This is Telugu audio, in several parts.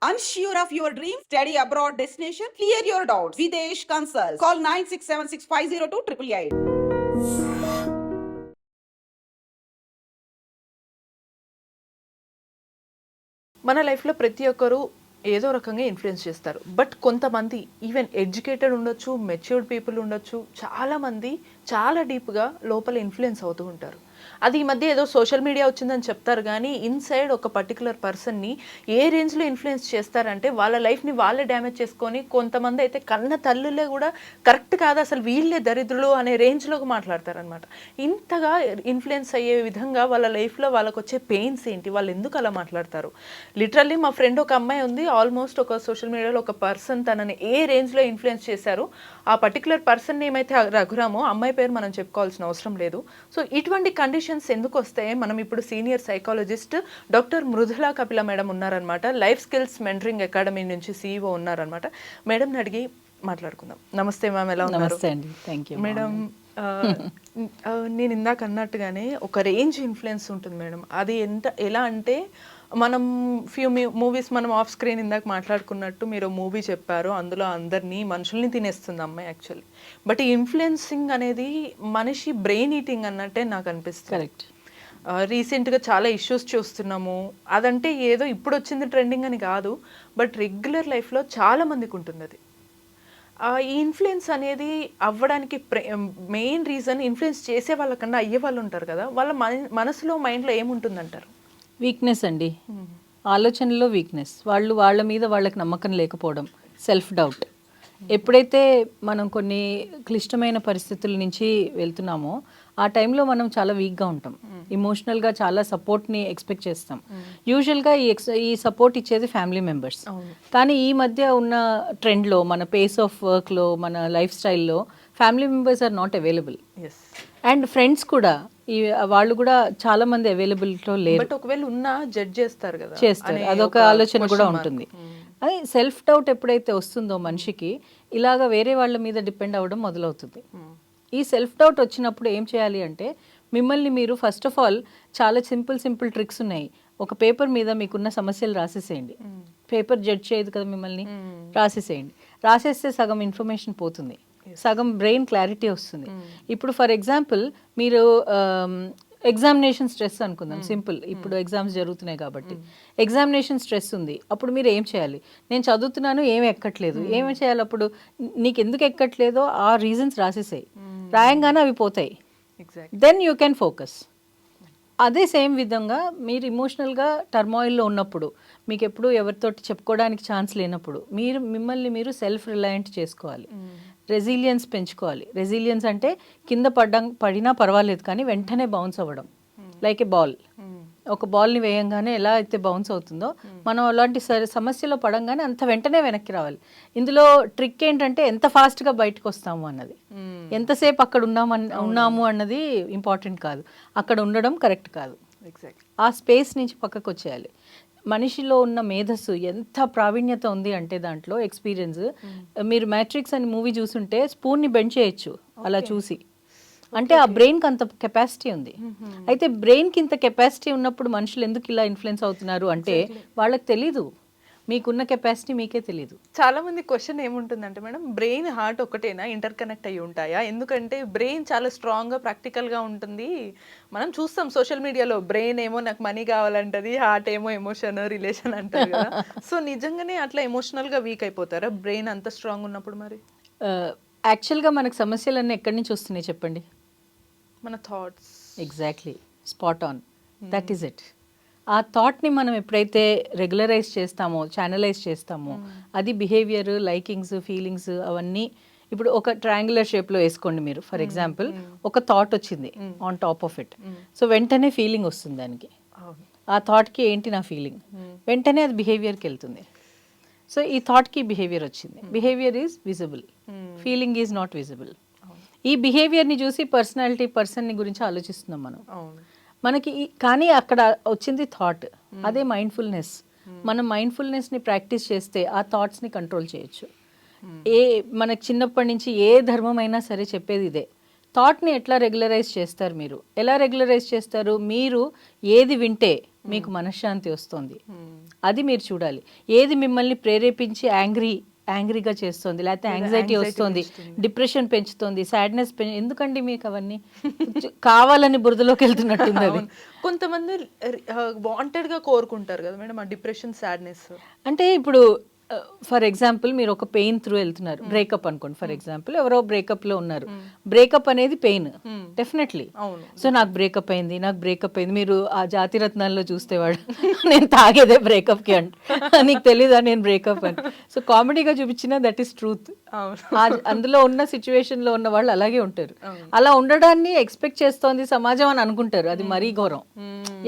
Unsure of your dream? Study abroad destination? Clear your doubts. Videsh Consult. Call 9676502888. మన లైఫ్లో ప్రతి ఒక్కరూ ఏదో రకంగా ఇన్ఫ్లుయెన్స్ చేస్తారు. బట్ కొంతమంది ఈవెన్ ఎడ్యుకేటెడ్ ఉండొచ్చు, మెచ్యూర్డ్ పీపుల్ ఉండొచ్చు, చాలామంది చాలా డీప్గా లోపల ఇన్ఫ్లుయెన్స్ అవుతూ ఉంటారు. అది ఈ మధ్య ఏదో సోషల్ మీడియా వచ్చిందని చెప్తారు కానీ ఇన్సైడ్ ఒక పర్టికులర్ పర్సన్ని ఏ రేంజ్లో ఇన్ఫ్లుయెన్స్ చేస్తారంటే వాళ్ళ లైఫ్ని వాళ్ళే డ్యామేజ్ చేసుకొని, కొంతమంది అయితే కన్న తల్లులే కూడా కరెక్ట్ కాదు అసలు వీళ్ళే దరిద్రులు అనే రేంజ్లోకి మాట్లాడతారనమాట. ఇంతగా ఇన్ఫ్లుయెన్స్ అయ్యే విధంగా వాళ్ళ లైఫ్లో వాళ్ళకు వచ్చే పెయిన్స్ ఏంటి, వాళ్ళు ఎందుకు అలా మాట్లాడతారు? లిటరల్లీ మా ఫ్రెండ్ ఒక అమ్మాయి ఉంది, ఆల్మోస్ట్ ఒక సోషల్ మీడియాలో ఒక పర్సన్ తనని ఏ రేంజ్లో ఇన్ఫ్లుయెన్స్ చేశారు, ఆ పర్టికులర్ పర్సన్ ఏమైతే రఘురామో అమ్మాయి పేరు మనం చెప్పుకోవాల్సిన అవసరం లేదు. సో ఇటువంటి కండిషన్స్ ఎందుకు వస్తాయి? మనం ఇప్పుడు సీనియర్ సైకాలజిస్ట్ డాక్టర్ మృదులా కపిల మేడం ఉన్నారనమాట. లైఫ్ స్కిల్స్ మెంటరింగ్ అకాడమీ నుంచి CEO ఉన్నారనమాట. మేడంని అడిగి మాట్లాడుకుందాం. నమస్తే మ్యామ్, ఎలా ఉన్నారు? నమస్తే అండి, థ్యాంక్ యూ మేడం. నేను ఇందాక అన్నట్టుగానే ఒక రేంజ్ ఇన్ఫ్లుయెన్స్ ఉంటుంది మేడం. అది ఎలా అంటే మనం మూవీస్ మనం ఆఫ్ స్క్రీన్ ఇందాక మాట్లాడుకున్నట్టు మీరు మూవీ చెప్పారు, అందులో అందరినీ మనుషుల్ని తినేస్తుంది అమ్మాయి యాక్చువల్లీ. బట్ ఈ ఇన్ఫ్లుయెన్సింగ్ అనేది మనిషి బ్రెయిన్ ఈటింగ్ అన్నట్టే నాకు అనిపిస్తుంది. కరెక్ట్. రీసెంట్గా చాలా ఇష్యూస్ చూస్తున్నాము. అదంటే ఏదో ఇప్పుడు వచ్చింది ట్రెండింగ్ అని కాదు, బట్ రెగ్యులర్ లైఫ్లో చాలా మందికి ఉంటుంది అది. ఈ ఇన్ఫ్లుయెన్స్ అనేది అవ్వడానికి మెయిన్ రీజన్ ఇన్ఫ్లుయెన్స్ చేసే వాళ్ళకన్నా అయ్యే వాళ్ళు ఉంటారు కదా, వాళ్ళ మనసులో మైండ్లో ఏముంటుందంటారు? వీక్నెస్ అండి, ఆలోచనలో వీక్నెస్. వాళ్ళ మీద వాళ్ళకి నమ్మకం లేకపోవడం, సెల్ఫ్ డౌట్. ఎప్పుడైతే మనం కొన్ని క్లిష్టమైన పరిస్థితుల నుంచి వెళ్తున్నామో ఆ టైంలో మనం చాలా వీక్గా ఉంటాం, ఇమోషనల్గా చాలా సపోర్ట్ని ఎక్స్పెక్ట్ చేస్తాం. యూజువల్గా ఈ సపోర్ట్ ఇచ్చేది ఫ్యామిలీ మెంబర్స్. కానీ ఈ మధ్య ఉన్న ట్రెండ్లో, మన పేస్ ఆఫ్ వర్క్లో, మన లైఫ్ స్టైల్లో family members are not available. And friends కూడా వాళ్ళు కూడా చాలా మంది అవైలబిలిటీలో లేరు. బట్ ఒకవేళ ఉన్నా జడ్జ్ చేస్తారు కదా, చేస్తారు. అదొక ఆలోచన కూడా ఉంటుంది. అదే సెల్ఫ్ డౌట్ ఎప్పుడైతే వస్తుందో మనిషికి, ఇలాగ వేరే వాళ్ళ మీద డిపెండ్ అవ్వడం మొదలవుతుంది. ఈ సెల్ఫ్ డౌట్ వచ్చినప్పుడు ఏం చేయాలి అంటే, మిమ్మల్ని మీరు ఫస్ట్ ఆఫ్ ఆల్ చాలా సింపుల్ ట్రిక్స్ ఉన్నాయి. ఒక పేపర్ మీద మీకున్న సమస్యలు రాసేసేయండి. పేపర్ జడ్జ్ చేయదు కదా మిమ్మల్ని, రాసేసేయండి. రాసేస్తే సగం ఇన్ఫర్మేషన్ పోతుంది, సగం బ్రెయిన్ క్లారిటీ వస్తుంది. ఇప్పుడు ఫర్ ఎగ్జాంపుల్ మీరు ఎగ్జామినేషన్ స్ట్రెస్ అనుకుందాం, సింపుల్. ఇప్పుడు ఎగ్జామ్స్ జరుగుతున్నాయి కాబట్టి ఎగ్జామినేషన్ స్ట్రెస్ ఉంది. అప్పుడు మీరు ఏం చేయాలి? నేను చదువుతున్నాను, ఏమి ఎక్కట్లేదు. ఏమి చేయాలి అప్పుడు? నీకు ఎందుకు ఎక్కట్లేదో ఆ రీజన్స్ రాసేసాయి. రాయంగానే అవి పోతాయి. Then you can focus. అదే సేమ్ విధంగా మీరు ఇమోషనల్గా టర్మాయిల్లో ఉన్నప్పుడు, మీకు ఎప్పుడు ఎవరితోటి చెప్పుకోవడానికి ఛాన్స్ లేనప్పుడు, మిమ్మల్ని మీరు సెల్ఫ్ రిలయంట్ చేసుకోవాలి. రెసిలియన్స్ పెంచుకోవాలి. రెసిలియన్స్ అంటే కింద పడినా పర్వాలేదు కానీ వెంటనే బౌన్స్ అవ్వడం. లైక్ ఏ బాల్. ఒక బాల్ని వేయంగానే ఎలా అయితే బౌన్స్ అవుతుందో, మనం అలాంటి సమస్యలో పడంగానే అంత వెంటనే వెనక్కి రావాలి. ఇందులో ట్రిక్ ఏంటంటే ఎంత ఫాస్ట్గా బయటకు వస్తాము అన్నది, ఎంతసేపు అక్కడ ఉన్నాము అన్నది ఇంపార్టెంట్ కాదు, అక్కడ ఉండడం కరెక్ట్ కాదు. ఆ స్పేస్ నుంచి పక్కకు వచ్చేయాలి. మనిషిలో ఉన్న మేధస్సు ఎంత ప్రావీణ్యత ఉంది అంటే దాంట్లో ఎక్స్పీరియన్స్. మీరు మ్యాట్రిక్స్ అని మూవీ చూసుంటే స్పూన్ని బెండ్ చేయొచ్చు అలా చూసి. అంటే ఆ బ్రెయిన్కి అంత కెపాసిటీ ఉంది. అయితే బ్రెయిన్కి ఇంత కెపాసిటీ ఉన్నప్పుడు మనుషులు ఎందుకు ఇలా ఇన్ఫ్లుయెన్స్ అవుతున్నారు అంటే వాళ్ళకి తెలీదు. మీకున్న కెపాసిటీ మీకే తెలియదు. చాలా మంది క్వశ్చన్ ఏముంటుందంటే మేడం, బ్రెయిన్ హార్ట్ ఒకటేనా, ఇంటర్ కనెక్ట్ అయ్యి ఉంటాయా? ఎందుకంటే బ్రెయిన్ చాలా స్ట్రాంగ్గా ప్రాక్టికల్గా ఉంటుంది. మనం చూస్తాం సోషల్ మీడియాలో, బ్రెయిన్ ఏమో నాకు మనీ కావాలంటది, హార్ట్ ఏమో ఎమోషన్ రిలేషన్ అంటారు కదా. సో నిజంగానే అట్లా ఎమోషనల్గా వీక్ అయిపోతారా బ్రెయిన్ అంత స్ట్రాంగ్ ఉన్నప్పుడు? మరి యాక్చువల్గా మనకు సమస్యలన్నీ ఎక్కడి నుంచి వస్తున్నాయి చెప్పండి? మన thoughts. Exactly, spot on, that is it. ఆ థాట్ని మనం ఎప్పుడైతే రెగ్యులరైజ్ చేస్తామో, ఛానలైజ్ చేస్తామో, అది బిహేవియర్, లైకింగ్స్, ఫీలింగ్స్ అవన్నీ. ఇప్పుడు ఒక ట్రయాంగులర్ షేప్లో వేసుకోండి మీరు. ఫర్ ఎగ్జాంపుల్ ఒక థాట్ వచ్చింది on top of it. So వెంటనే ఫీలింగ్ వస్తుంది దానికి. ఆ థాట్కి ఏంటి నా ఫీలింగ్, వెంటనే అది బిహేవియర్కి వెళ్తుంది. సో ఈ థాట్కి బిహేవియర్ వచ్చింది. Behaviour is visible, feeling is not visible. ఈ బిహేవియర్ని చూసి పర్సన్ని గురించి ఆలోచిస్తున్నాం మనం. మనకి కానీ అక్కడ వచ్చింది థాట్, అదే మైండ్ఫుల్నెస్. మనం మైండ్ఫుల్నెస్ని ప్రాక్టీస్ చేస్తే ఆ థాట్స్ని కంట్రోల్ చేయొచ్చు. మనకు చిన్నప్పటి నుంచి ఏ ధర్మమైనా సరే చెప్పేది ఇదే. థాట్ని ఎట్లా రెగ్యులరైజ్ చేస్తారు మీరు? ఎలా రెగ్యులరైజ్ చేస్తారు? మీరు ఏది వింటే మీకు మనశ్శాంతి వస్తుంది, అది మీరు చూడాలి. ఏది మిమ్మల్ని ప్రేరేపించి యాంగ్రీగా చేస్తుంది, లేకపోతే యాంగ్జైటీ వస్తుంది, డిప్రెషన్ పెంచుతుంది, సాడ్నెస్ ఎందుకండి మీకు అవన్నీ? కావాలని బురదలోకి వెళ్తున్నట్టుంది అది. కొంతమంది వాంటెడ్ గా కోరుకుంటారు కదా మేడం ఆ డిప్రెషన్, సాడ్నెస్. అంటే ఇప్పుడు ఫర్ ఎగ్జాంపుల్ మీరు ఒక పెయిన్ త్రూ వెళ్తున్నారు, బ్రేకప్ అనుకోండి ఫర్ ఎగ్జాంపుల్, ఎవరో బ్రేకప్ లో ఉన్నారు. బ్రేకప్ అనేది పెయిన్ డెఫినెట్లీ. సో నాకు బ్రేకప్ అయింది, నాకు బ్రేకప్ అయింది. మీరు ఆ జాతి రత్నాల్లో చూస్తే వాడు నేను తాగేదే బ్రేకప్ కి అంట, నీకు తెలీదా నేను బ్రేకప్ అని. సో కామెడీగా చూపించిన దట్ ఈస్ ట్రూత్. అందులో ఉన్న సిచ్యువేషన్ లో ఉన్న వాళ్ళు అలాగే ఉంటారు. అలా ఉండడాన్ని ఎక్స్పెక్ట్ చేస్తోంది సమాజం అని అనుకుంటారు, అది మరీ ఘోరం.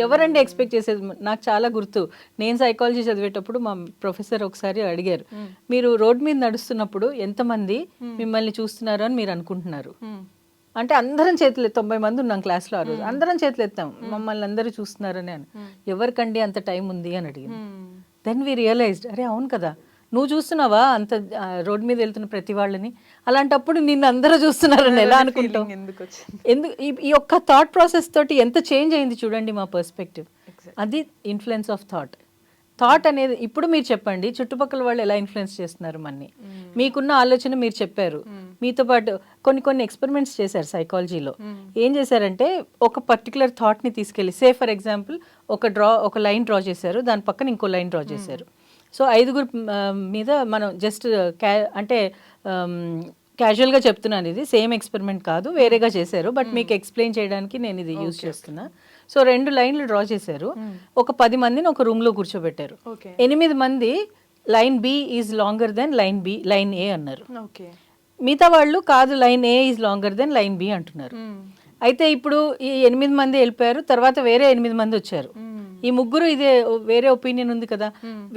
ఎవరండి ఎక్స్పెక్ట్ చేసేది? నాకు చాలా గుర్తు, నేను సైకాలజీ చదివేటప్పుడు మా ప్రొఫెసర్ ఒకసారి అడిగారు, మీరు రోడ్ మీద నడుస్తున్నప్పుడు ఎంతమంది మిమ్మల్ని చూస్తున్నారు అని మీరు అనుకుంటున్నారు అంటే అందరం చేతులు 90 మంది ఉన్నాం క్లాస్లో ఆ రోజు, అందరం చేతులు ఎత్తాం మమ్మల్ని అందరూ చూస్తున్నారని. అని ఎవరికండి అంత టైం ఉంది అని అడిగింది. దెన్ వి రియలైజ్డ్, అరే అవును కదా, నువ్వు చూస్తున్నావా అంత రోడ్ మీద వెళ్తున్న ప్రతి వాళ్ళని, అలాంటప్పుడు నిన్ను అందరూ చూస్తున్నారని ఎలా అనుకుంటాం? ఎందుకు ఈ ఒక్క థాట్ ప్రాసెస్ తోటి ఎంత చేంజ్ అయింది చూడండి మా పర్స్పెక్టివ్. అది ఇన్ఫ్లుయెన్స్ ఆఫ్ థాట్ అనేది. ఇప్పుడు మీరు చెప్పండి, చుట్టుపక్కల వాళ్ళు ఎలా ఇన్ఫ్లుయెన్స్ చేస్తున్నారు మన్ని? మీకున్న ఆలోచన మీరు చెప్పారు, మీతో పాటు కొన్ని ఎక్స్పెరిమెంట్స్ చేశారు సైకాలజీలో. ఏం చేశారంటే ఒక పర్టికులర్ థాట్ని తీసుకెళ్ళి, సే ఫర్ ఎగ్జాంపుల్ ఒక లైన్ డ్రా చేశారు, దాని పక్కన ఇంకో లైన్ డ్రా చేశారు. సో 5 మీద మనం జస్ట్ అంటే క్యాజువల్గా చెప్తున్నాను, ఇది సేమ్ ఎక్స్పెరిమెంట్ కాదు, వేరేగా చేశారు, బట్ మీకు ఎక్స్ప్లెయిన్ చేయడానికి నేను ఇది యూజ్ చేస్తున్నా. సో 2 లైన్లు డ్రా చేశారు, ఒక 10 మందిని ఒక రూమ్ లో కూర్చోబెట్టారు. 8 మంది line B is longer than line A అన్నారు. మిగతా వాళ్ళు కాదు, line A is longer than line B అంటున్నారు. అయితే ఇప్పుడు ఈ 8 మంది వెళ్ళిపోయారు, తర్వాత వేరే 8 మంది వచ్చారు. ఈ ముగ్గురు ఇదే వేరే ఒపీనియన్ ఉంది కదా,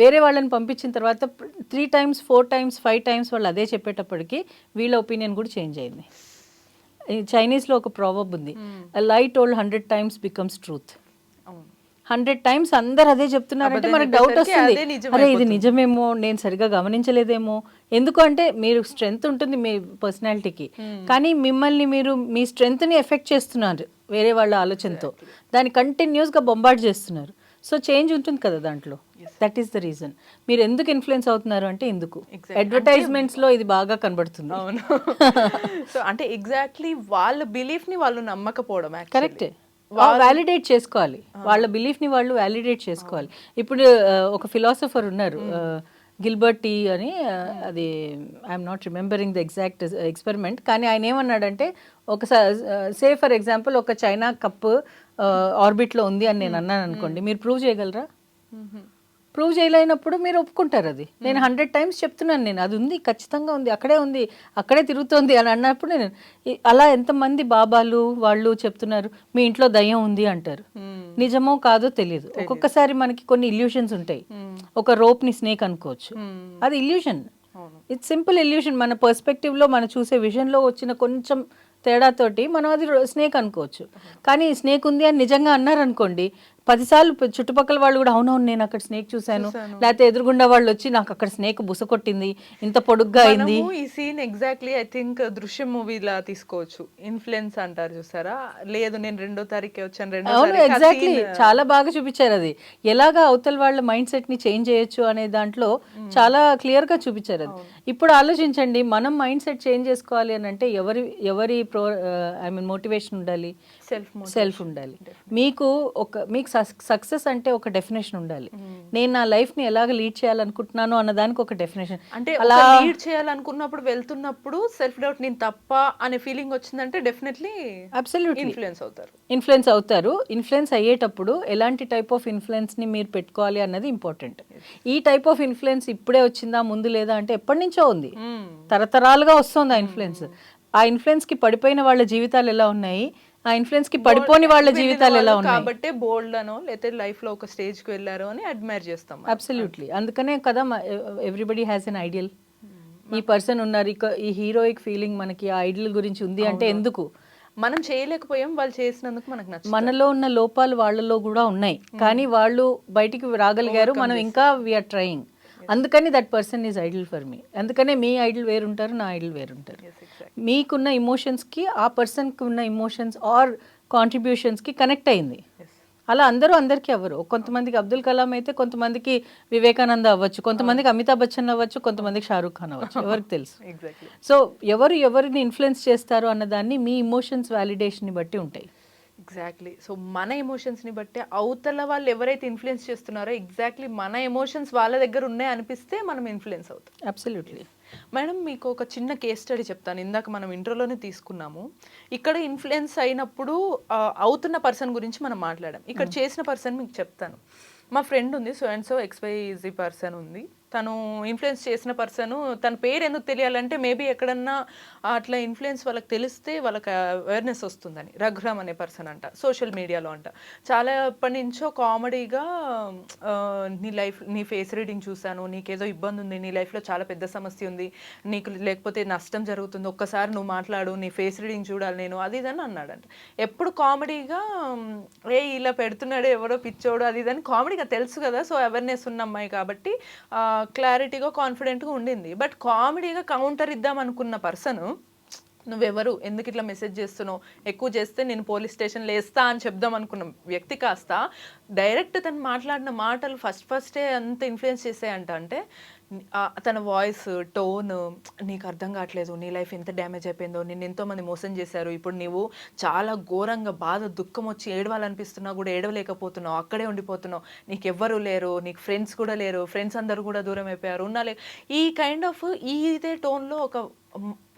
వేరే వాళ్ళని పంపించిన తర్వాత 3 times 4 times 5 times వాళ్ళు అదే చెప్పేటప్పటికి వీళ్ళ ఒపీనియన్ కూడా చేంజ్ అయింది. చైనీస్లో ఒక ప్రావర్బ్ ఉంది, లై told 100 times becomes truth. 100 times అందరు అదే చెప్తున్నారంటే మనకు డౌట్ వస్తుంది, అరే ఇది నిజమేమో, నేను సరిగా గమనించలేదేమో. ఎందుకు అంటే మీరు స్ట్రెంగ్త్ ఉంటుంది మీ పర్సనాలిటీకి, కానీ మిమ్మల్ని మీరు మీ స్ట్రెంగ్త్ని ఎఫెక్ట్ చేస్తున్నారు వేరే వాళ్ళ ఆలోచనతో, దాన్ని కంటిన్యూస్గా బొంబార్డ్ చేస్తున్నారు. సో చేంజ్ ఉంటుంది కదా దాంట్లో. That is the reason. మీరు ఎందుకు ఇన్ఫ్లుయెన్స్ అవుతున్నారు అంటే ఎందుకు అడ్వర్టైజ్మెంట్స్ లో ఇది బాగా కనబడుతుంది. అవును. సో అంటే ఎగ్జాక్ట్లీ వాళ్ళ బిలీఫ్ ని వాళ్ళు నమ్మకపోవడం. కరెక్టే, వ్యాలిడేట్ చేసుకోవాలి వాళ్ళ బిలీఫ్ ని, వాళ్ళు వ్యాలిడేట్ చేసుకోవాలి. ఇప్పుడు ఒక ఫిలాసఫర్ ఉన్నారు గిల్బర్ట్ టీ అని, అది I'm not remembering the exact experiment, కానీ ఆయన ఏమన్నాడంటే ఒకసారి సే ఫర్ ఎగ్జాంపుల్ ఒక చైనా కప్ ఆర్బిట్లో ఉంది అని నేను అన్నాను అనుకోండి, మీరు ప్రూవ్ చేయగలరా? ప్రూవ్ చేయలేనప్పుడు మీరు ఒప్పుకుంటారు అది. నేను 100 times చెప్తున్నాను, నేను అది ఉంది, ఖచ్చితంగా ఉంది, అక్కడే ఉంది, అక్కడే తిరుగుతోంది అని అన్నప్పుడు నేను అలా ఎంతమంది బాబాలు వాళ్ళు చెప్తున్నారు మీ ఇంట్లో దయ్యం ఉంది అంటారు. నిజమో కాదో తెలియదు. ఒక్కొక్కసారి మనకి కొన్ని ఇల్యూషన్స్ ఉంటాయి. ఒక రోప్ ని స్నేక్ అనుకోవచ్చు, అది ఇల్యూషన్. It's simple illusion. మన పర్స్పెక్టివ్ లో మనం చూసే విజన్ లో వచ్చిన కొంచెం తేడాతోటి మనం అది స్నేక్ అనుకోవచ్చు. కానీ స్నేక్ ఉంది అని నిజంగా అన్నారు అనుకోండి, 10 సార్లు చుట్టుపక్కల వాళ్ళు కూడా అవునవును నేను అక్కడ స్నేక్ చూశాను, లేకపోతే ఎదురుగుండా వాళ్ళు వచ్చి నాకు అక్కడ స్నేక్ బుస కొట్టింది, ఇంత పొడుగ్గా అయింది. ఈ సీన్ ఎగ్జాక్ట్లీ ఐ థింక్ దృశ్యం మూవీలా తీసుకోవచ్చు. ఇన్ఫ్లుయెన్స్ అంటారు చూసారా, లేదు నేను 2వ తారీఖే వచ్చాను. అవును, ఎగ్జాక్ట్లీ, చాలా బాగా చూపించారు అది, ఎలాగా అవతల వాళ్ళ మైండ్ సెట్ ని చేంజ్ చేయొచ్చు అనే దాంట్లో చాలా క్లియర్ గా చూపించారు అది. ఇప్పుడు ఆలోచించండి, మనం మైండ్ సెట్ చేంజ్ చేసుకోవాలి అని అంటే ఎవరి మోటివేషన్ ఉండాలి? సెల్ఫ్ ఉండాలి. మీకు సక్సెస్ అంటే ఒక డెఫినేషన్ ఉండాలి. నేను నా లైఫ్ ని ఎలాగ లీడ్ చేయాలనుకుంటున్నాను అన్నదానికి ఒక డెఫినేషన్. అంటే అలా లీడ్ చేయాలనుకున్నప్పుడు వెళ్తున్నప్పుడు సెల్ఫ్ డౌట్, నేను తప్ప అనే ఫీలింగ్ వచ్చిందంటే డెఫినెట్లీ అబ్సల్యూట్లీ ఇన్ఫ్లుయెన్స్ అవుతారు. ఇన్ఫ్లుయెన్స్ అయ్యేటప్పుడు ఎలాంటి టైప్ ఆఫ్ ఇన్ఫ్లుయెన్స్ ని మీరు పెట్టుకోవాలి అన్నది ఇంపార్టెంట్. ఈ టైప్ ఆఫ్ ఇన్ఫ్లుయెన్స్ ఇప్పుడే వచ్చిందా ముందు లేదా అంటే ఎప్పటి నుంచో ఉంది, తరతరాలుగా వస్తుంది ఆ ఇన్ఫ్లుయెన్స్. ఆ ఇన్ఫ్లుయెన్స్ కి పడిపోయిన వాళ్ళ జీవితాలు ఎలా ఉన్నాయి, ఆ ఇన్ఫ్లుయెన్స్ కి పడిపోని వాళ్ళ జీవితాలు ఎలా ఉన్నాయి, కాబట్టి బోల్డ్ అనో లేకపోతే లైఫ్ లో ఒక స్టేజ్ కి వెళ్ళారు అని అడ్మైర్ చేస్తాం. అబ్సల్యూట్లీ. అందుకనే కదా ఎవ్రీబడి హ్యాస్ ఎన్ ఐడియల్. ఈ పర్సన్ ఉన్నారు, ఈ హీరోయిక్ ఫీలింగ్ మనకి ఆ ఐడియల్ గురించి ఉంది అంటే ఎందుకు? మనం చేయలేకపోయాం, వాళ్ళు చేసినందుకు మనకు నచ్చదు. మనలో ఉన్న లోపాలు వాళ్ళలో కూడా ఉన్నాయి, కానీ వాళ్ళు బయటికి రాగలిగారు, మనం ఇంకా వీఆర్ ట్రయింగ్. అందుకని that person is Idol for me. అందుకనే మీ ఐడల్ వేరుంటారు, నా ఐడల్ వేరుంటారు. మీకున్న ఇమోషన్స్కి ఆ పర్సన్కి ఉన్న ఇమోషన్స్ ఆర్ కాంట్రిబ్యూషన్స్కి కనెక్ట్ అయింది. అలా అందరూ అందరికీ అవ్వరు. కొంతమందికి అబ్దుల్ కలాం అయితే కొంతమందికి వివేకానంద అవ్వచ్చు, కొంతమందికి అమితాబ్ బచ్చన్ అవ్వచ్చు, కొంతమందికి షారూక్ ఖాన్ అవ్వచ్చు, ఎవరికి తెలుసు. ఎగ్జాక్ట్లీ. సో ఎవరిని ఇన్ఫ్లుయెన్స్ చేస్తారు అన్నదాన్ని మీ ఇమోషన్స్ వ్యాలిడేషన్ని బట్టి ఉంటాయి. ఎగ్జాక్ట్లీ. సో మన ఎమోషన్స్ని బట్టి అవతల వాళ్ళు ఎవరైతే ఇన్ఫ్లుయెన్స్ చేస్తున్నారో ఎగ్జాక్ట్లీ మన ఎమోషన్స్ వాళ్ళ దగ్గర ఉన్నాయి అనిపిస్తే మనం ఇన్ఫ్లుయెన్స్ అవుతాం. అబ్సల్యూట్లీ. మేడం మీకు ఒక చిన్న కేస్ స్టడీ చెప్తాను. ఇందాక మనం ఇంట్రోలోనే తీసుకున్నాము. ఇక్కడ ఇన్ఫ్లుయెన్స్ అయినప్పుడు అవుతున్న పర్సన్ గురించి మనం మాట్లాడాం. ఇక్కడ చేసిన పర్సన్ మీకు చెప్తాను. మా ఫ్రెండ్ ఉంది, so and so XYZ person ఉంది. తను ఇన్ఫ్లుయెన్స్ చేసిన పర్సన్, తన పేరు ఎందుకు తెలియాలంటే మేబీ ఎక్కడన్నా అట్లా ఇన్ఫ్లుయెన్స్ వాళ్ళకి తెలిస్తే వాళ్ళకి అవేర్నెస్ వస్తుందని. రఘురామ్ అనే పర్సన్ అంట, సోషల్ మీడియాలో అంట చాలా ఎప్పటి నుంచో కామెడీగా నీ ఫేస్ రీడింగ్ చూశాను, నీకేదో ఇబ్బంది ఉంది, నీ లైఫ్లో చాలా పెద్ద సమస్య ఉంది, నీకు లేకపోతే నష్టం జరుగుతుంది, ఒక్కసారి నువ్వు మాట్లాడు, నీ ఫేస్ రీడింగ్ చూడాలి నేను, అది ఇదని అన్నాడంట. ఎప్పుడు కామెడీగా ఇలా పెడుతున్నాడు ఎవరో పిచ్చోడు అది ఇదని కామెడీగా తెలుసు కదా. సో అవేర్నెస్ ఉన్న అమ్మాయి కాబట్టి క్లారిటీగా కాన్ఫిడెంట్గా ఉండింది. బట్ కామెడీగా కౌంటర్ ఇద్దాం అనుకున్న పర్సన్, నువ్వెవరు, ఎందుకు ఇట్లా మెసేజ్ చేస్తున్నావు, ఎక్కువ చేస్తే నేను పోలీస్ స్టేషన్లో వేస్తా అని చెప్దాం అనుకున్న వ్యక్తి కాస్త డైరెక్ట్ తను మాట్లాడిన మాటలు ఫస్టే అంత ఇన్ఫ్లుయెన్స్ చేసాయంట. అంటే తన వాయిస్ టోన్, నీకు అర్థం కావట్లేదు, నీ లైఫ్ ఎంత డ్యామేజ్ అయిపోయిందో, నిన్ను ఎంతోమంది మోసం చేశారు, ఇప్పుడు నువ్వు చాలా ఘోరంగా బాధ దుఃఖం వచ్చి ఏడవాలనిపిస్తున్నా కూడా ఏడవలేకపోతున్నావు, అక్కడే ఉండిపోతున్నావు, నీకు ఎవ్వరూ లేరు, నీకు ఫ్రెండ్స్ కూడా లేరు, ఫ్రెండ్స్ అందరూ కూడా దూరం అయిపోయారు, ఈ కైండ్ ఆఫ్ ఇదే టోన్లో ఒక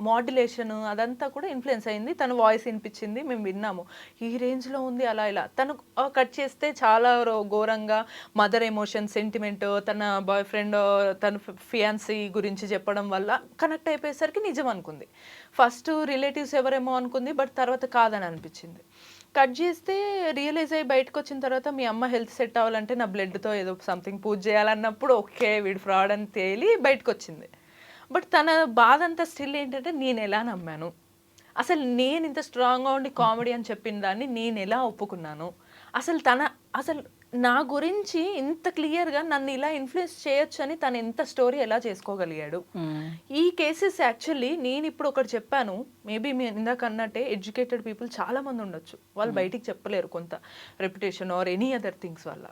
మాడ్యులేషన్ అదంతా కూడా ఇన్ఫ్లుయెన్స్ అయింది. తన వాయిస్ వినిపించింది, మేము విన్నాము, ఈ రేంజ్లో ఉంది అలా ఇలా. తను కట్ చేస్తే చాలా ఘోరంగా మదర్ ఎమోషన్, సెంటిమెంట్, తన బాయ్ ఫ్రెండ్, తన ఫియాన్సీ గురించి చెప్పడం వల్ల కనెక్ట్ అయిపోయేసరికి నిజం అనుకుంది. ఫస్ట్ రిలేటివ్స్ ఎవరేమో అనుకుంది, బట్ తర్వాత కాదని అనిపించింది. కట్ చేస్తే రియలైజ్ అయ్యి బయటకు వచ్చిన తర్వాత మీ అమ్మ హెల్త్ సెట్ అవ్వాలంటే నా బ్లడ్తో ఏదో సంథింగ్ పూజ చేయాలన్నప్పుడు ఓకే వీడు ఫ్రాడ్ అని తేలి బయటకు వచ్చింది. బట్ తన బాధ అంతా స్టిల్ ఏంటంటే నేను ఎలా నమ్మాను, అసలు నేను ఇంత స్ట్రాంగ్గా ఉండి కామెడీ అని చెప్పిన దాన్ని నేను ఎలా ఒప్పుకున్నాను, అసలు నా గురించి ఇంత క్లియర్గా నన్ను ఇలా ఇన్ఫ్లుయెన్స్ చేయొచ్చు అని తను ఎంత స్టోరీ ఎలా చేసుకోగలిగాడు. ఈ కేసెస్ యాక్చువల్లీ నేను ఇప్పుడు ఒకటి చెప్పాను, మేబీ మీరు ఇందాక అన్నట్టే ఎడ్యుకేటెడ్ పీపుల్ చాలా మంది ఉండొచ్చు, వాళ్ళు బయటికి చెప్పలేరు కొంత reputation or any other things వల్ల.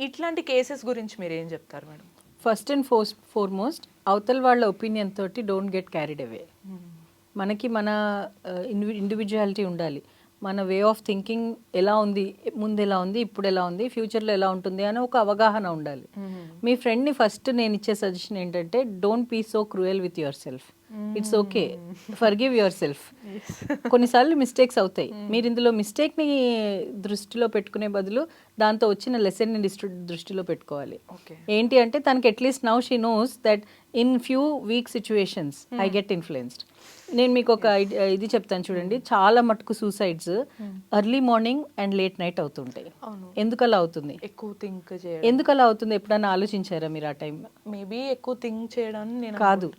ఇట్లాంటి కేసెస్ గురించి మీరు ఏం చెప్తారు మేడం? ఫస్ట్ అండ్ ఫార్మోస్ట్ అవతల వాళ్ళ ఒపీనియన్ తోటి డోంట్ గెట్ క్యారీడ్ అవే. మనకి మన ఇండివిజువాలిటీ ఉండాలి, మన వే ఆఫ్ థింకింగ్ ఎలా ఉంది, ముందు ఎలా ఉంది, ఇప్పుడు ఎలా ఉంది, ఫ్యూచర్లో ఎలా ఉంటుంది అని ఒక అవగాహన ఉండాలి. మీ ఫ్రెండ్ని ఫస్ట్ నేను ఇచ్చే సజెషన్ ఏంటంటే don't be so cruel with yourself. It's okay, forgive yourself. కొన్నిసార్లు మిస్టేక్స్ అవుతాయి, మీరు ఇందులో మిస్టేక్ని దృష్టిలో పెట్టుకునే బదులు దాంతో వచ్చిన లెసన్ని దృష్టిలో పెట్టుకోవాలి. ఏంటి అంటే తనకి at least now she knows that in few week situations I get influenced. నేను మీకు ఒక ఇది చెప్తాను చూడండి, చాలా మటుకు suicides early morning and late night అవుతుంటాయి. ఎందుకు అలా అవుతుంది? ఎక్కువ థింక్ చేయడం. ఎందుకు అలా అవుతుంది ఎప్పుడైనా ఆలోచించారా మీరు? ఆ టైం మేబీ ఎక్కువ థింక్ చేయడానికి నేను కాదు,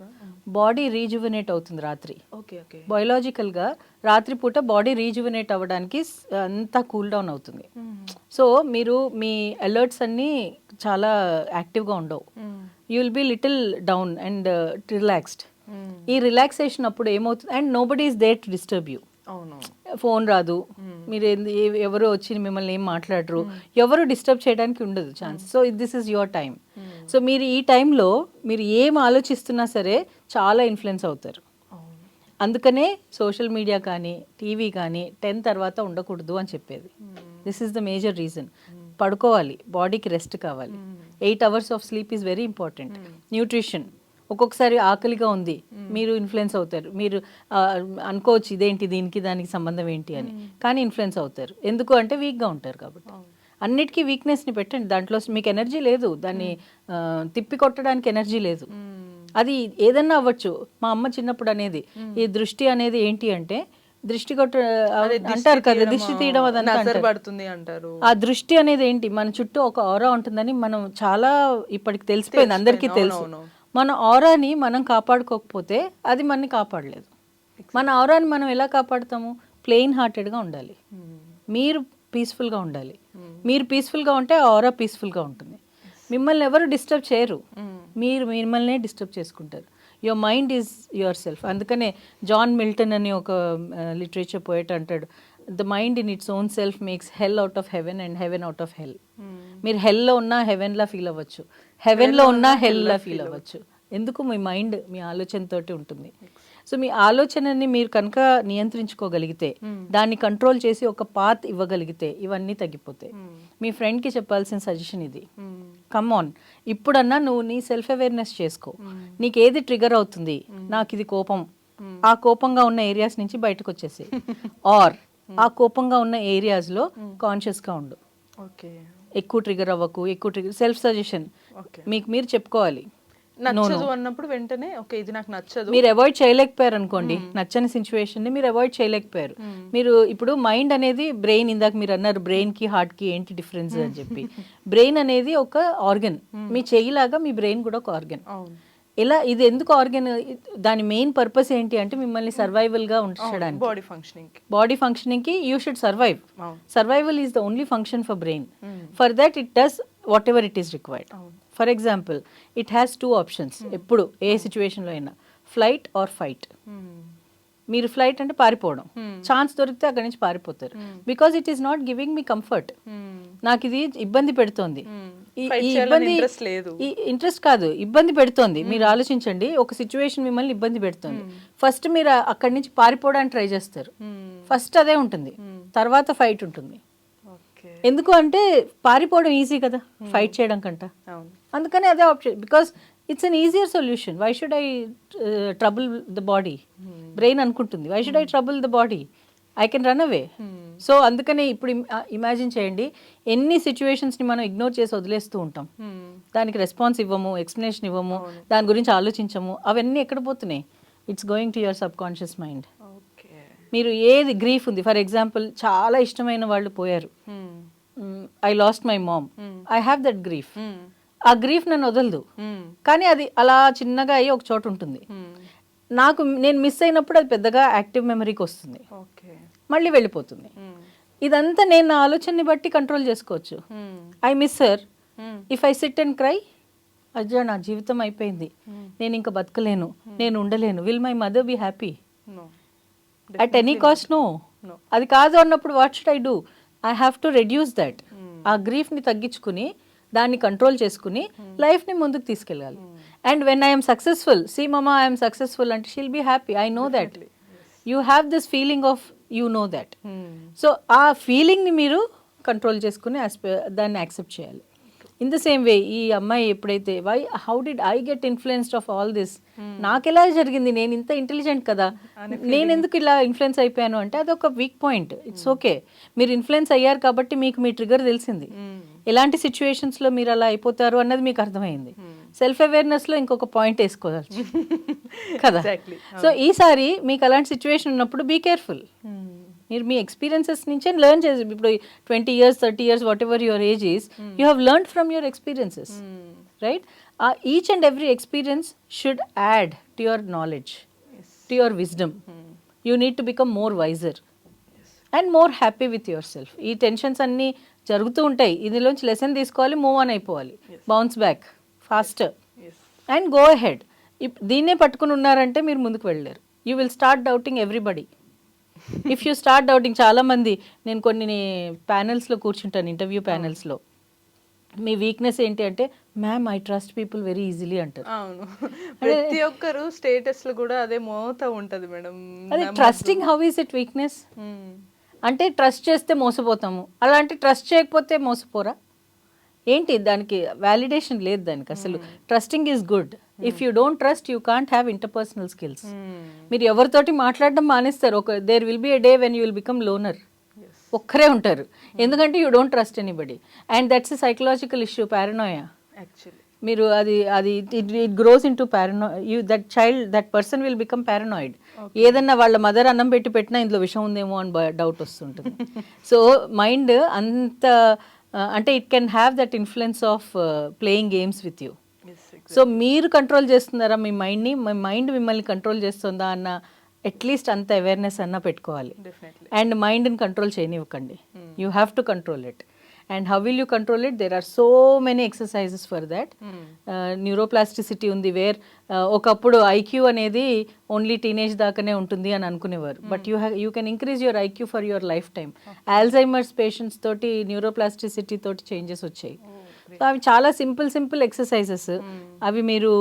బాడీ రీజువనేట్ అవుతుంది రాత్రి. ఓకే బయోలాజికల్గా రాత్రిపూట బాడీ రీజువనేట్ అవ్వడానికి అంతా కూల్ డౌన్ అవుతుంది. సో మీరు మీ అలర్ట్స్ అన్నీ చాలా యాక్టివ్గా ఉండవు, you will be little down and relaxed. ఈ రిలాక్సేషన్ అప్పుడు ఏమవుతుంది, and nobody is there to disturb you. Phone రాదు, మీరు ఎవరు వచ్చి మిమ్మల్ని ఏం మాట్లాడరు, ఎవరు డిస్టర్బ్ చేయడానికి ఉండదు chance. So this is your time. So మీరు ఈ టైంలో మీరు ఏం ఆలోచిస్తున్నా సరే చాలా ఇన్ఫ్లుయెన్స్ అవుతారు. అందుకనే సోషల్ మీడియా కానీ టీవీ కానీ 10 తర్వాత ఉండకూడదు అని చెప్పేది. This is the major reason. పడుకోవాలి, బాడీకి రెస్ట్ కావాలి. 8 hours of sleep is very important. Nutrition, ఒక్కొక్కసారి ఆకలిగా ఉంది, మీరు ఇన్ఫ్లుయెన్స్ అవుతారు. మీరు అనుకోవచ్చు ఇదేంటి దీనికి దానికి సంబంధం ఏంటి అని, కానీ ఇన్ఫ్లుయెన్స్ అవుతారు. ఎందుకు అంటే వీక్గా ఉంటారు కాబట్టి. అన్నిటికీ వీక్నెస్ని పెట్టండి, దాంట్లో మీకు ఎనర్జీ లేదు, దాన్ని తిప్పి కొట్టడానికి ఎనర్జీ లేదు. అది ఏదన్నా అవ్వచ్చు. మా అమ్మ చిన్నప్పుడు అనేది ఈ దృష్టి అనేది ఏంటి అంటే దృష్టి కొట్ట అంటారు కదా, దృష్టి తీయడం అదంతా పడుతుంది అంటారు. ఆ దృష్టి అనేది ఏంటి, మన చుట్టూ ఒక ఆరా ఉంటుందని మనం చాలా ఇప్పటికి తెలిసిపోయింది, అందరికీ తెలుసు. మన ఆరాని మనం కాపాడుకోకపోతే అది మనని కాపాడలేదు. మన ఆరాని మనం ఎలా కాపాడుతాము? ప్లెయిన్ హార్టెడ్గా ఉండాలి, మీరు పీస్ఫుల్గా ఉండాలి. మీరు పీస్ఫుల్గా ఉంటే ఆరా పీస్ఫుల్గా ఉంటుంది. మిమ్మల్ని ఎవరు డిస్టర్బ్ చేయరు, మీరు మిమ్మల్నే డిస్టర్బ్ చేసుకుంటారు. Your mind is your self. అందుకనే జాన్ మిల్టన్ అని ఒక లిటరేచర్ పోయట్ అంటాడు, the mind in its own self makes hell out of heaven and heaven out of హెల్. మీరు హెల్లో ఉన్నా హెవెన్లా ఫీల్ అవ్వచ్చు, హెవెన్లో ఉన్నా హెల్లా ఫీల్ అవ్వచ్చు. ఎందుకు? మీ మైండ్ మీ ఆలోచనతోటి ఉంటుంది. సో మీ ఆలోచనని మీరు కనుక నియంత్రించుకోగలిగితే, దాన్ని కంట్రోల్ చేసి ఒక పాత్ ఇవ్వగలిగితే ఇవన్నీ తగ్గిపోతాయి. మీ ఫ్రెండ్కి చెప్పాల్సిన సజెషన్ ఇది, కమ్ ఆన్, ఇప్పుడన్నా నువ్వు నీ సెల్ఫ్ అవేర్నెస్ చేసుకో. నీకు ఏది ట్రిగర్ అవుతుంది, నాకు ఇది కోపం, ఆ కోపంగా ఉన్న ఏరియాస్ నుంచి బయటకు వచ్చేసి, ఆర్ ఆ కోపంగా ఉన్న ఏరియాస్లో కాన్షియస్గా ఉండు. ఓకే, ఎక్కువ ట్రిగర్ అవ్వకు, ఎక్కువ ట్రిగర్. సెల్ఫ్ సజెషన్ మీకు మీరు చెప్పుకోవాలి. నచ్చదు అన్నప్పుడు వెంటనే ఓకే ఇది నాకు నచ్చదు. మీరు అవాయిడ్ చేయలేకపోయారు అనుకోండి, నచ్చని సిచ్యువేషన్ ని మీరు అవాయిడ్ చేయలేకపోయారు. మీరు ఇప్పుడు మైండ్ అనేది బ్రెయిన్, ఇందాక మీరు అన్నారు బ్రెయిన్ కి హార్ట్ కి ఏంటి డిఫరెన్స్ అని చెప్పి. బ్రెయిన్ అనేది ఒక ఆర్గన్, మీ చెయ్యిలాగా మీ బ్రెయిన్ కూడా ఒక ఆర్గన్. ఇలా ఇది ఎందుకు ఆర్గన్, దాని మెయిన్ పర్పస్ ఏంటి అంటే మిమ్మల్ని సర్వైవల్ గా ఉంచడానికి, బాడీ ఫంక్షనింగ్ కి you should survive. Survival is the only function for brain. For that it does what ever it is required. For example it has 2 options ఎప్పుడు ఏ సిచ్యువేషన్లో అయినా, ఫ్లైట్ ఆర్ ఫైట్. మీరు ఫ్లైట్ అంటే పారిపోవడం, ఛాన్స్ దొరికితే అక్కడి నుంచి పారిపోతారు. Because it is not giving me comfort. నాకు ఇది ఇబ్బంది పెడుతోంది, ఈ ఇబ్బంది ఇంట్రెస్ట్ కాదు, ఇబ్బంది పెడుతోంది. మీరు ఆలోచించండి, ఒక సిచ్యువేషన్ మిమ్మల్ని ఇబ్బంది పెడుతుంది, ఫస్ట్ మీరు అక్కడి నుంచి పారిపోవడానికి ట్రై చేస్తారు. ఫస్ట్ అదే ఉంటుంది, తర్వాత ఫైట్ ఉంటుంది. ఎందుకు అంటే పారిపోవడం ఈజీ కదా ఫైట్ చేయడం కంట, అందుకని అదే option. Because it's an easier solution. Why should I trouble the body? Brain అనుకుంటుంది why should I trouble the body, I can run away. So అందుకనే ఇప్పుడు ఇమాజిన్ చేయండి, ఎన్ని సిచ్యువేషన్స్ని మనం ఇగ్నోర్ చేసి వదిలేస్తూ ఉంటాం, దానికి రెస్పాన్స్ ఇవ్వము, ఎక్స్ప్లెనేషన్ ఇవ్వము, దాని గురించి ఆలోచించము. అవన్నీ ఎక్కడ పోతున్నాయి? It's going to your sub conscious mind. మీరు ఏది గ్రీఫ్ ఉంది, ఫర్ ఎగ్జాంపుల్ చాలా ఇష్టమైన వాళ్ళు పోయారు, I lost my mom, I have that grief. ఆ గ్రీఫ్ నన్ను వదలదు, కానీ అది అలా చిన్నగా అయ్యి ఒక చోట ఉంటుంది. నేను మిస్ అయినప్పుడు అది పెద్దగా యాక్టివ్ మెమరీకి వస్తుంది, మళ్ళీ వెళ్ళిపోతుంది. ఇదంతా నేను నా ఆలోచనని బట్టి కంట్రోల్ చేసుకోవచ్చు. I miss her, if I sit and cry, అజ్జా నా జీవితం అయిపోయింది, నేను ఇంకా బతకలేను, నేను ఉండలేను, will my mother be happy? At any cost no. అది కాదు అన్నప్పుడు what should I do? I have to reduce that. ఆ గ్రీఫ్ని తగ్గించుకుని దాన్ని కంట్రోల్ చేసుకుని లైఫ్ని ముందుకు తీసుకెళ్ళాలి. And when I'm successful, see mama I'm successful అంటే she'll be happy. I know that you have this feeling of you know that. So ఆ ఫీలింగ్ని మీరు కంట్రోల్ చేసుకుని దాన్ని యాక్సెప్ట్ చేయాలి. ఇన్ ద సేమ్ వే ఈ అమ్మాయి ఎప్పుడైతే how did I get influenced of all this, నాకెలా జరిగింది, నేను ఇంత ఇంటెలిజెంట్ కదా, నేను ఎందుకు ఇలా ఇన్ఫ్లుయెన్స్ అయిపోయాను అంటే అదొక వీక్ పాయింట్. ఇట్స్ ఓకే, మీరు ఇన్ఫ్లుయెన్స్ అయ్యారు కాబట్టి మీకు మీ ట్రిగర్ తెలిసింది, ఎలాంటి సిచ్యువేషన్స్లో మీరు అలా అయిపోతారు అన్నది మీకు అర్థమైంది. సెల్ఫ్ అవేర్నెస్లో ఇంకొక పాయింట్ వేసుకోవచ్చు కదా. సో ఈసారి మీకు అలాంటి సిచ్యువేషన్ ఉన్నప్పుడు బీ కేర్ఫుల్. మీరు మీ ఎక్స్పీరియన్సెస్ నుంచే లెర్న్ చేసి, ఇప్పుడు 20 years 30 years whatever your age is, you have learn from your experiences, right? Each and every experience should add to your knowledge, to your wisdom. You need to become more wiser and more happy with yourself. ఈ టెన్షన్స్ అన్నీ జరుగుతూ ఉంటాయి, ఇందులోంచి లెసన్ తీసుకోవాలి, మూవ్ ఆన్ అయిపోవాలి, bounce back faster and go ahead. దీన్నే పట్టుకుని ఉన్నారంటే మీరు ముందుకు వెళ్ళలేరు. You will start doubting everybody. If you start doubting, చాలామంది నేను కొన్ని ప్యానెల్స్లో కూర్చుంటాను, ఇంటర్వ్యూ ప్యానెల్స్లో, మీ వీక్నెస్ ఏంటి అంటే ma'am I trust people very easily అంటారు. అవును, ప్రతి ఒక్కరు స్టేటస్లో కూడా అదే మోత ఉంటుంది మేడం. అదే trusting, how is it weakness? అంటే ట్రస్ట్ చేస్తే మోసపోతాము, అలాంటి ట్రస్ట్ చేయకపోతే మోసపోరా ఏంటి? దానికి వ్యాలిడేషన్ లేదు దానికి అసలు. Trusting is good. If you don't trust you can't have interpersonal skills. మీరు ఎవరితోటి మాట్లాడడం మానేస్తారు. There will be a day when you will become loner. ఒక్కరే ఉంటారు, ఎందుకంటే you don't trust anybody. And that's a psychological issue, paranoia. మీరు అది it grows into that child, that person will become paranoid. ఏదన్నా వాళ్ళ మదర్ అన్నం పెట్టి పెట్టినా ఇందులో విషం ఉందేమో అని డౌట్ వస్తుంటుంది. సో మైండ్ అంత అంటే it can have that influence of playing games with you. So మీరు కంట్రోల్ చేస్తున్నారా మీ మైండ్ని, మీ మైండ్ మిమ్మల్ని కంట్రోల్ చేస్తుందా అన్న అట్లీస్ట్ అంత అవేర్నెస్ అన్న పెట్టుకోవాలి. అండ్ మైండ్ని కంట్రోల్ చేయనివ్వకండి, you have to control it. And how will you control it? There are so many exercises for that. Neuroplasticity ఉంది, వేర్ ఒకప్పుడు ఐక్యూ అనేది ఓన్లీ టీనేజ్ దాకానే ఉంటుంది అని అనుకునేవారు. But you can increase your IQ for your life time. Alzheimer's patients తోటి న్యూరోప్లాస్టిసిటీ తోటి చేంజెస్ వచ్చాయి. సో అవి చాలా సింపుల్ ఎక్సర్సైజెస్. అవి మీరు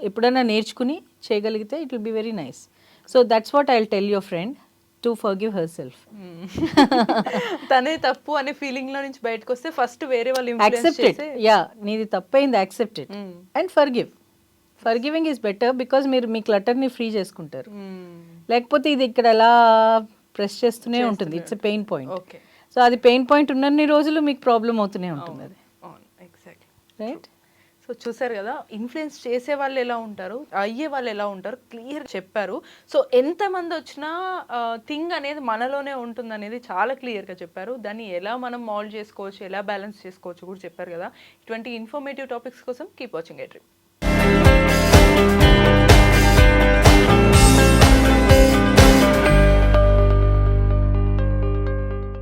ఎప్పుడైనా నేర్చుకుని చేయగలిగితే it will be very nice. So that's what I will tell your friend, to forgive her self. తనే తప్పు అనే ఫీలింగ్ లో నుంచి బయటకు వస్తే ఫస్ట్ వేరే వాళ్ళు యాక్సెప్ట్ ఇట్. యా, నీది తప్పైంది, accept it and forgive. Forgiving is better because మీరు మీ క్లటర్ని ఫ్రీ చేసుకుంటారు. లేకపోతే ఇది ఇక్కడ ఎలా ప్రెస్ చేస్తూనే ఉంటుంది. It's a pain point. Okay, so అది పెయిన్ పాయింట్ ఉన్నన్ని రోజులు మీకు ప్రాబ్లం అవుతూనే ఉంటుంది. అది ఎగ్జాక్ట్లీ రైట్. సో చూసారు కదా, ఇన్ఫ్లుయెన్స్ చేసే వాళ్ళు ఎలా ఉంటారు, అయ్యే వాళ్ళు ఎలా ఉంటారు, క్లియర్ చెప్పారు. సో ఎంతమంది వచ్చినా థింగ్ అనేది మనలోనే ఉంటుంది అనేది చాలా క్లియర్గా చెప్పారు. దాన్ని ఎలా మనం మాల్డ్ చేసుకోవచ్చు, ఎలా బ్యాలెన్స్ చేసుకోవచ్చు కూడా చెప్పారు కదా. ఇటువంటి ఇన్ఫర్మేటివ్ టాపిక్స్ కోసం కీప్ వాచింగ్ ఎ డ్రీమ్.